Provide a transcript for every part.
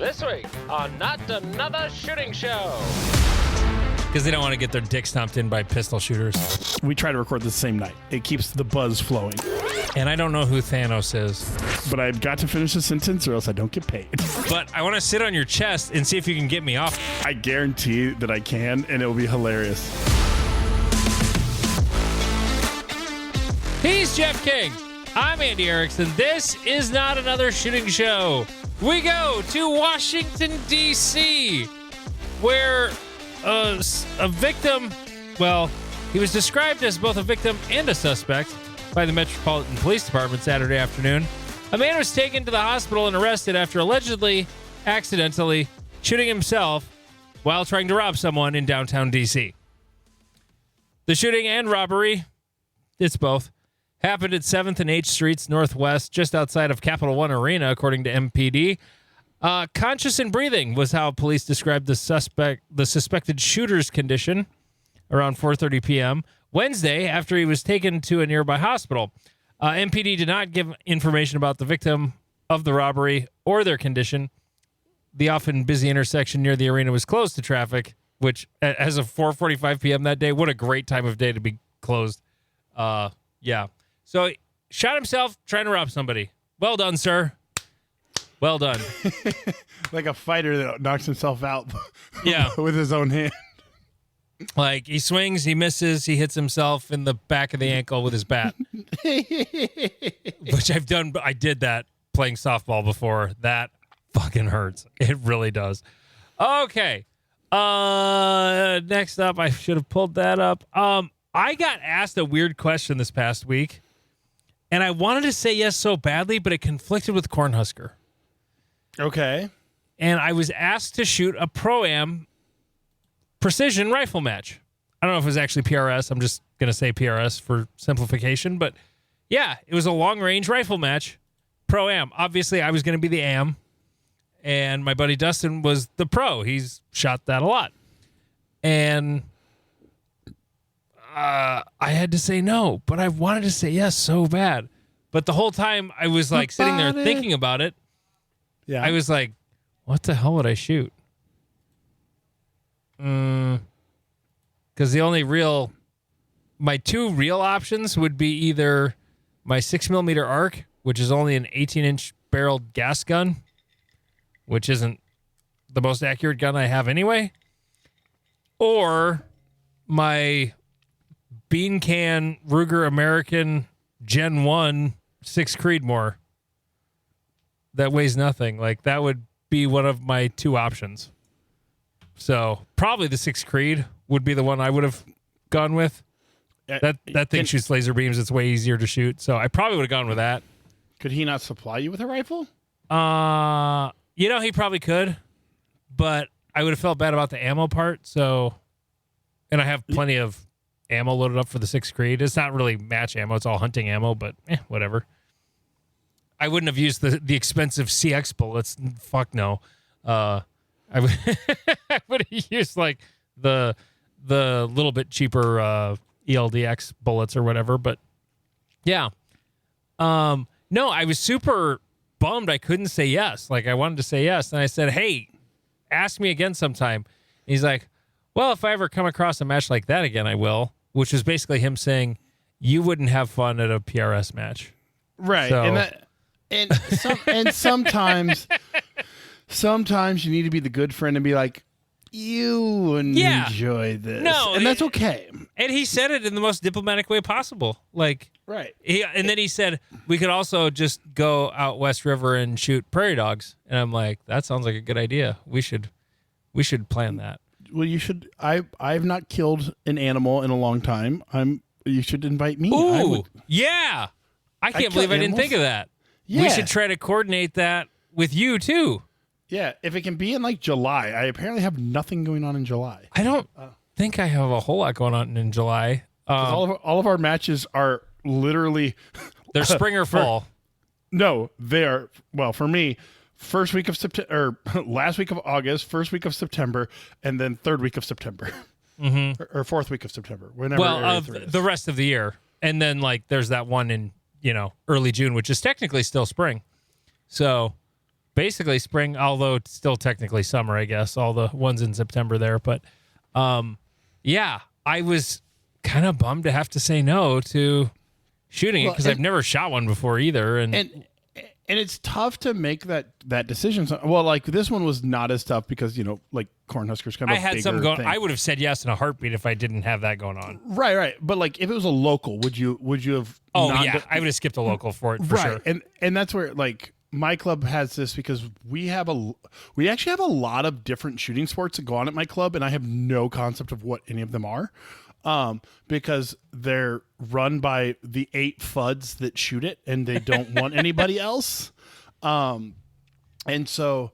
This week on Not Another Shooting Show. Because they don't want to get their dick stomped in by pistol shooters. We try to record the same night. It keeps the buzz flowing. And I don't know who Thanos is. But I've got to finish the sentence or else I don't get paid. But I want to sit on your chest and see if you can get me off. I guarantee that I can, and it will be hilarious. He's Jeff King. I'm Andy Erickson. This is Not Another Shooting Show. We go to Washington, D.C., where a victim, well, he was described as both a victim and a suspect by the Metropolitan Police Department Saturday afternoon. A man was taken to the hospital and arrested after allegedly, accidentally shooting himself while trying to rob someone in downtown D.C. The shooting and robbery, it's both, happened at 7th and H Streets Northwest, just outside of Capital One Arena, according to MPD. Conscious and breathing was how police described the suspected shooter's condition around 4:30 p.m. Wednesday after he was taken to a nearby hospital. MPD did not give information about the victim of the robbery or their condition. The often busy intersection near the arena was closed to traffic, which, as of 4:45 p.m. that day, what a great time of day to be closed. Yeah. So he shot himself trying to rob somebody. Well done, sir. Well done. Like a fighter that knocks himself out Yeah. with his own hand. Like, he swings, he misses, he hits himself in the back of the ankle with his bat. Which I've done, I did that playing softball before. That fucking hurts. It really does. Okay. Next up, I should have pulled that up. I got asked a weird question this past week, and I wanted to say yes so badly, but it conflicted with Cornhusker. Okay. And I was asked to shoot a Pro-Am precision rifle match. I don't know if it was actually PRS. I'm just going to say PRS for simplification. But yeah, it was a long-range rifle match, Pro-Am. Obviously, I was going to be the Am, and my buddy Dustin was the Pro. He's shot that a lot. And I had to say no, but I wanted to say yes so bad. But the whole time I was like sitting there thinking about it. Yeah. I was like, what the hell would I shoot? Because my two real options would be either my 6mm ARC, which is only an 18-inch barreled gas gun, which isn't the most accurate gun I have anyway, or my bean can Ruger American Gen 1 6 Creedmoor that weighs nothing. Like, that would be one of my two options. So probably the 6 Creed would be the one I would have gone with. That thing shoots laser beams. It's way easier to shoot. So I probably would have gone with that. Could he not supply you with a rifle? He probably could, but I would have felt bad about the ammo part. So, and I have plenty of ammo loaded up for the 6 Creed. It's not really match ammo. It's all hunting ammo, but whatever. I wouldn't have used the expensive CX bullets. Fuck no. I would have used like the little bit cheaper ELDX bullets or whatever. But yeah. No, I was super bummed I couldn't say yes. Like, I wanted to say yes. And I said, hey, ask me again sometime. And he's like, well, if I ever come across a match like that again, I will. Which was basically him saying, you wouldn't have fun at a PRS match. Right. So, and sometimes you need to be the good friend and be like, you wouldn't enjoy this. No, and that's okay. And he said it in the most diplomatic way possible. Like, right. And then he said, we could also just go out West River and shoot prairie dogs. And I'm like, that sounds like a good idea. We should plan that. Well, you should. I've not killed an animal in a long time. You should invite me. Ooh, yeah. I can't believe I didn't think of that. Yeah. We should try to coordinate that with you too. Yeah, if it can be in like July. I apparently have nothing going on in July. I don't think I have a whole lot going on in July. All of our matches are literally they're spring or fall. No, they are. Well, for me, first week of September, or last week of August, first week of September, and then third week of September, or fourth week of September. Whenever. Well, of the rest of the year, and then like there's that one in early June, which is technically still spring. So basically spring, although it's still technically summer, I guess. All the ones in September there, but yeah, I was kind of bummed to have to say no to shooting it because I've never shot one before either, and it's tough to make that decision. Well, like this one was not as tough because like Cornhusker's kind of I had some going. I would have said yes in a heartbeat if I didn't have that going on. Right. But like if it was a local, would you have? Oh yeah, I would have skipped a local for it for sure. And that's where like my club has this because we actually have a lot of different shooting sports that go on at my club, and I have no concept of what any of them are. Because they're run by the 8 FUDs that shoot it and they don't want anybody else. And so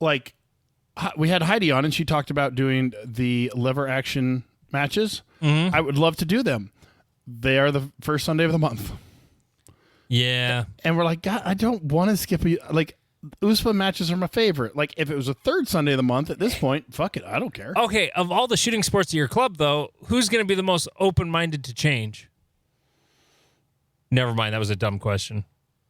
like we had Heidi on and she talked about doing the lever action matches. I would love to do them. They are the first Sunday of the month. Yeah. And we're like, God, I don't want to skip like USPA matches are my favorite. Like if it was a third Sunday of the month at this point, fuck it, I don't care. Okay, of all the shooting sports at your club, though, who's going to be the most open-minded to change? Never mind, that was a dumb question.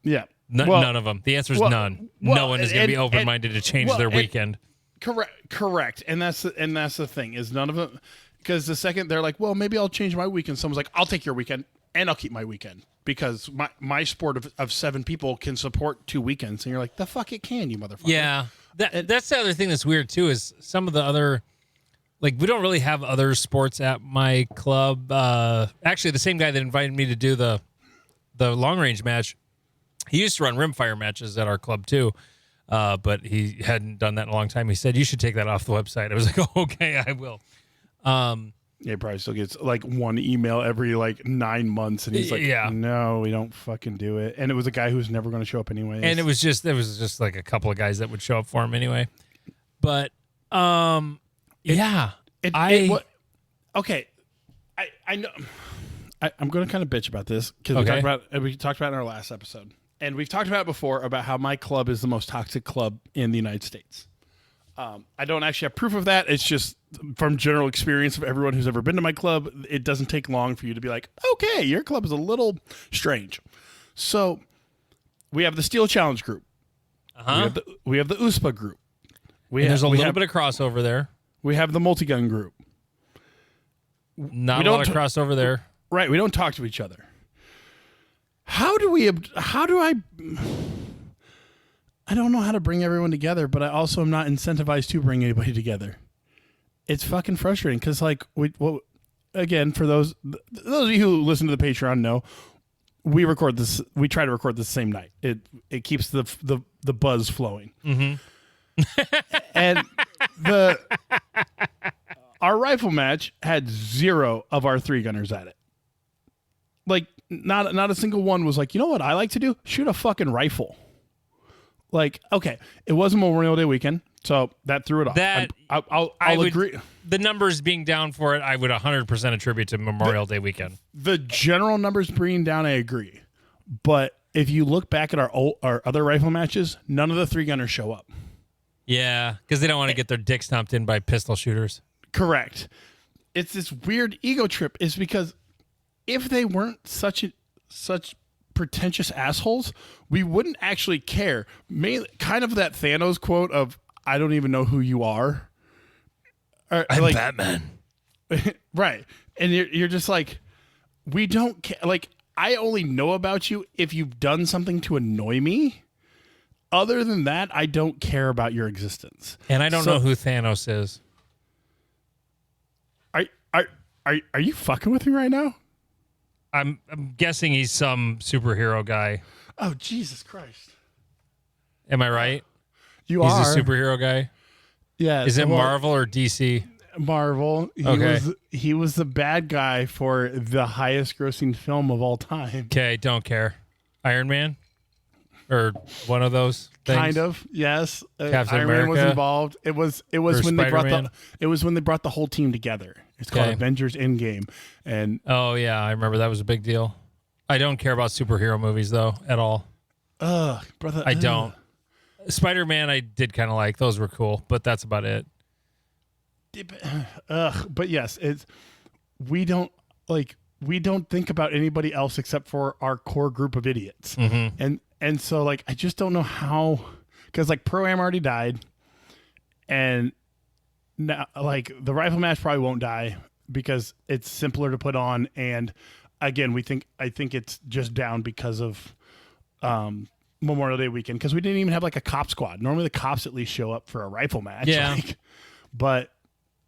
Yeah, none of them. The answer is none. No one is going to be open-minded to change their weekend. Correct, and that's the thing is none of them, because the second they're like, well, maybe I'll change my weekend. Someone's like, I'll take your weekend and I'll keep my weekend. Because my sport of 7 people can support 2 weekends. And you're like, the fuck it can, you motherfucker. Yeah. That's the other thing that's weird, too, is some of the other... Like, we don't really have other sports at my club. Actually, the same guy that invited me to do the long-range match, he used to run rimfire matches at our club, too. But he hadn't done that in a long time. He said, you should take that off the website. I was like, oh, okay, I will. Yeah, he probably still gets like one email every like 9 months, and he's like, no, we don't fucking do it. And it was a guy who's never going to show up anyway. And there was just like a couple of guys that would show up for him anyway. But yeah, okay, I know. I'm going to kind of bitch about this because we talked about it in our last episode, and we've talked about it before about how my club is the most toxic club in the United States. I don't actually have proof of that. It's just from general experience of everyone who's ever been to my club. It doesn't take long for you to be like, okay, your club is a little strange. So we have the Steel Challenge group. We have the USPA group. There's a little bit of crossover there. We have the multi-gun group. Not a lot of crossover there. Right. We don't talk to each other. I don't know how to bring everyone together, but I also am not incentivized to bring anybody together. It's fucking frustrating because, like, again, for those of you who listen to the Patreon know, we record this. We try to record the same night. It keeps the buzz flowing. Mm-hmm. And our rifle match had 0 of our 3-gunners at it. Like, not a single one was like, you know what I like to do? Shoot a fucking rifle. Like, okay, it was Memorial Day weekend, so that threw it off. I'll agree. The numbers being down for it, I would 100% attribute to Memorial Day weekend. The general numbers being down, I agree. But if you look back at our other rifle matches, none of the 3-gunners show up. Yeah, because they don't want to get their dick stomped in by pistol shooters. Correct. It's this weird ego trip. Is because if they weren't such pretentious assholes, we wouldn't actually care. Kind of that Thanos quote of "I don't even know who you are." I'm like, Batman, right? And you're just like, we don't care. Like, I only know about you if you've done something to annoy me. Other than that, I don't care about your existence. And I don't know who Thanos is. Are you fucking with me right now? I'm guessing he's some superhero guy. Oh, Jesus Christ. Am I right? He's a superhero guy? Yeah. Is it Marvel or DC? Marvel. He was the bad guy for the highest grossing film of all time. Okay, don't care. Iron Man? Or one of those things? Kind of, yes. Captain Iron America? Man was involved. It was when they brought the whole team together. It's called Avengers Endgame. And oh yeah, I remember that was a big deal. I don't care about superhero movies though at all. Brother, I don't. Spider-Man I did kind of like. Those were cool, but that's about it. But yes, we don't think about anybody else except for our core group of idiots. Mm-hmm. And so, like, I just don't know how, because like Pro-Am already died, and now like the rifle match probably won't die because it's simpler to put on. And again, I think it's just down because of Memorial Day weekend, because we didn't even have like a cop squad. Normally the cops at least show up for a rifle match. Yeah. But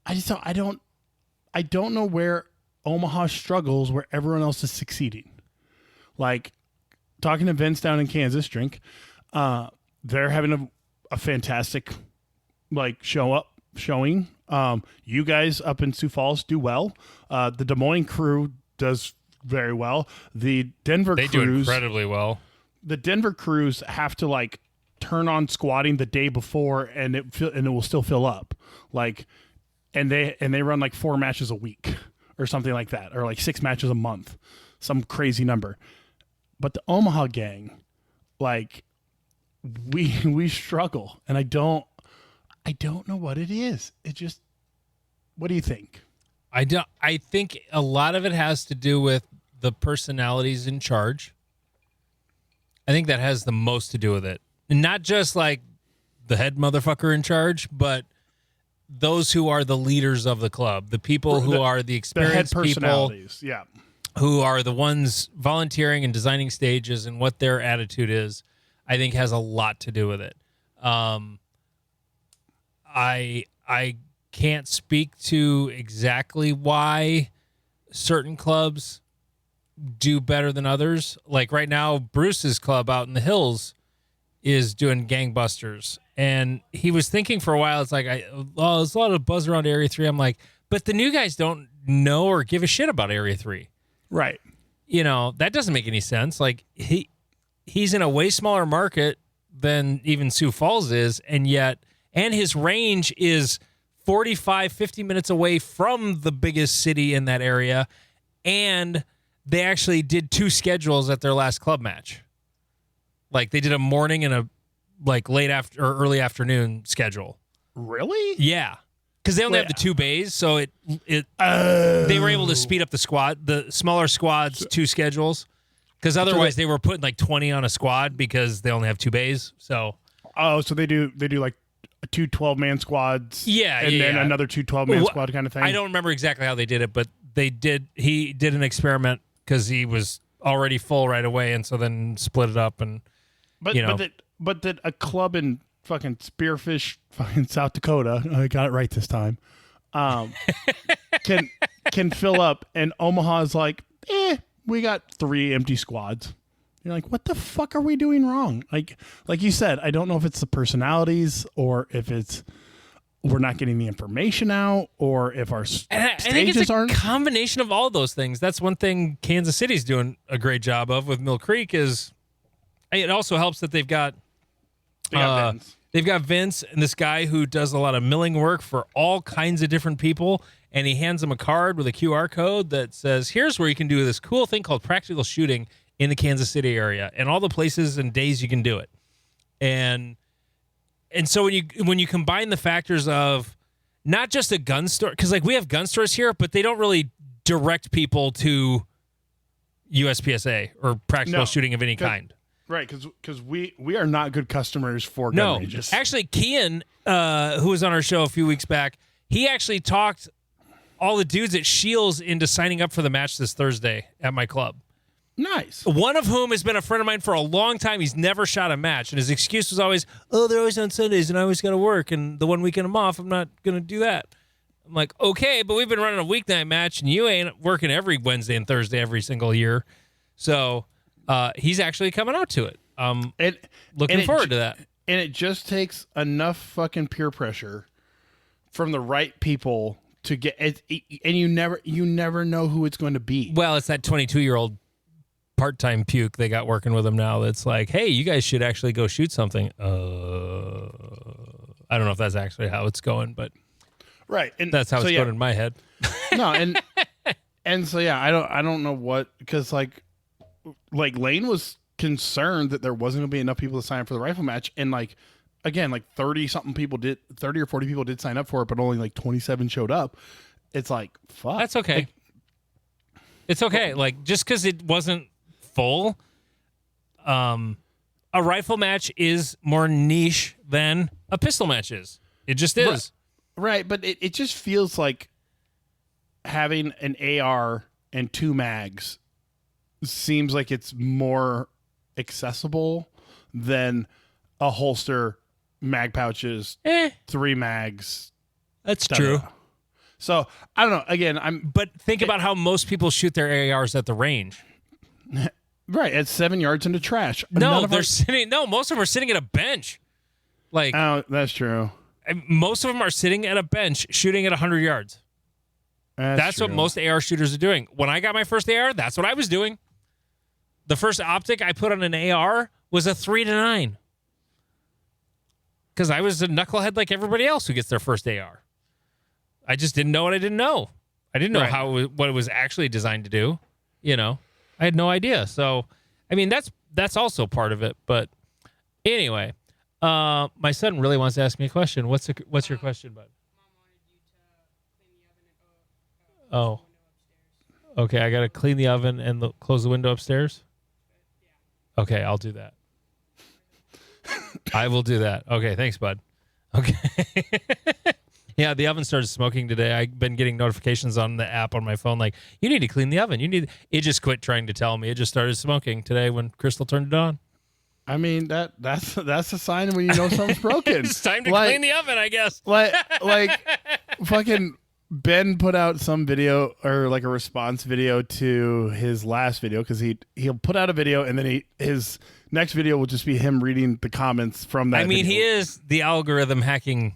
I don't know where Omaha struggles where everyone else is succeeding. Like talking to Vince down in Kansas, they're having a fantastic like showing. You guys up in Sioux Falls do well. The Des Moines crew does very well. The Denver They do incredibly well. The Denver crews have to like turn on squatting the day before, and it will still fill up. Like, and they run like 4 matches a week or something like that, or like 6 matches a month, some crazy number. But the Omaha gang, like, we struggle, and I don't know what it is. It just, what do you think? I think a lot of it has to do with the personalities in charge. I think that has the most to do with it. And not just like the head motherfucker in charge, but those who are the leaders of the club, the people who are the experienced the head personalities, people, yeah, who are the ones volunteering and designing stages, and what their attitude is, I think has a lot to do with it. I can't speak to exactly why certain clubs do better than others. Like right now, Bruce's club out in the hills is doing gangbusters, and he was thinking for a while, it's like, there's a lot of buzz around Area 3. I'm like, but the new guys don't know or give a shit about Area 3. right. You know, that doesn't make any sense. Like he's in a way smaller market than even Sioux Falls is, and his range is 45, 50 minutes away from the biggest city in that area, and they actually did 2 schedules at their last club match. Like they did a morning and a like late after or early afternoon schedule. Really? Yeah. Because they only have the 2 bays, so they were able to speed up the smaller squads 2 schedules. Because otherwise they were putting like 20 on a squad because they only have 2 bays. So so they do like 2 12-man squads, and then another 2 12-man squad kind of thing. I don't remember exactly how they did it, but he did an experiment because he was already full right away, and so then split it up. And but that a club in fucking Spearfish, fucking South Dakota, I got it right this time, can fill up, and Omaha's like, we got 3 empty squads. You're like, what the fuck are we doing wrong? Like you said, I don't know if it's the personalities or if it's we're not getting the information out, or if our I think it's a combination of all those things. That's one thing Kansas City's doing a great job of with Mill Creek is it also helps that they've got Vince. They've got Vince and this guy who does a lot of milling work for all kinds of different people, and he hands them a card with a QR code that says, here's where you can do this cool thing called practical shooting in the Kansas City area, and all the places and days you can do it. And so when you combine the factors of not just a gun store, because like we have gun stores here, but they don't really direct people to USPSA or practical shooting of any kind. Right, because we are not good customers for gun ranges. Actually, Kian, who was on our show a few weeks back, he actually talked all the dudes at Shields into signing up for the match this Thursday at my club. Nice. One of whom has been a friend of mine for a long time. He's never shot a match, and his excuse was always, they're always on Sundays, and I always got to work, and the one weekend I'm off, I'm not going to do that. I'm like, okay, but we've been running a weeknight match, and you ain't working every Wednesday and Thursday every single year. So he's actually coming out to it. Looking forward to that. And it just takes enough fucking peer pressure from the right people to get it, and you never know who it's going to be. Well, it's that 22-year-old part-time puke they got working with them now that's like, hey, you guys should actually go shoot something. I don't know if that's actually how it's going, but right, and that's how it's going in my head. No, and so yeah, I don't know what, because like Lane was concerned that there wasn't going to be enough people to sign up for the rifle match, and like again, like 30 or 40 people did sign up for it, but only like 27 showed up. It's like, fuck. That's okay. Like, it's okay. Like just because it wasn't full, a rifle match is more niche than a pistol match is. It just is. Right, but it just feels like having an AR and 2 mags seems like it's more accessible than a holster, mag pouches, 3 mags. That's true. So I don't know. Again, But think about how most people shoot their ARs at the range. right at 7 yards into trash. No, they're sitting. No, most of them are sitting at a bench. Like, Oh, that's true. most of them are sitting at a bench shooting at 100 yards. That's what true. most AR shooters are doing. When I got my first AR, that's what I was doing. The first optic I put on an AR was a 3-9. Because I was a knucklehead like everybody else who gets their first AR. I just didn't know what I didn't know. I didn't know Right. what it was actually designed to do. You know, I had no idea. So, I mean, that's also part of it. But anyway, my son really wants to ask me a question. What's your question, bud? Oh, okay. I got to clean the oven and close the window upstairs. Okay, I'll do that. I will do that. Okay, thanks, bud. Okay. Yeah, the oven started smoking today. I've been getting notifications on the app on my phone like, you need to clean the oven. It just quit trying to tell me. It just started smoking today when Crystal turned it on. I mean that's a sign when you know something's broken. It's time to clean the oven, I guess. like fucking Ben put out some video or like a response video to his last video because he'll put out a video and then his next video will just be him reading the comments from that. I mean, video. he is the algorithm hacking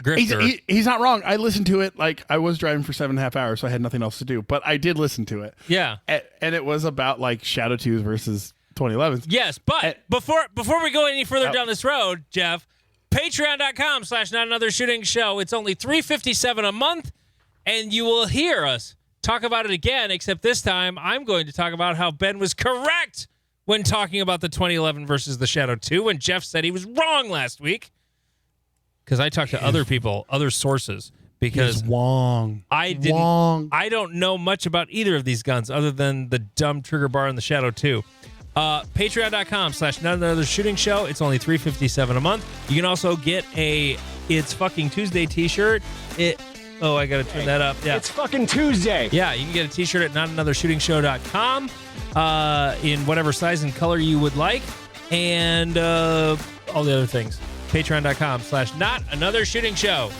grifter. He's not wrong. I listened to it. Like I was driving for 7.5 hours, so I had nothing else to do. But I did listen to it. Yeah. And it was about like Shadow 2s versus 2011s. Yes, but before we go any further down this road, Jeff, patreon.com/notanothershootingshow. It's only $3.57 a month, and you will hear us talk about it again, except this time I'm going to talk about how Ben was correct when talking about the 2011 versus the Shadow 2 when Jeff said he was wrong last week. Because I talked to other people, other sources, because Wong. I don't know much about either of these guns other than the dumb trigger bar in the Shadow 2. Patreon.com/notanothershootingshow. It's only $3.57 a month. You can also get a It's Fucking Tuesday t-shirt. I gotta turn that up. Yeah. It's fucking Tuesday. Yeah, you can get a t-shirt at notanothershootingshow.com in whatever size and color you would like. And all the other things. Patreon.com/notanothershootingshow.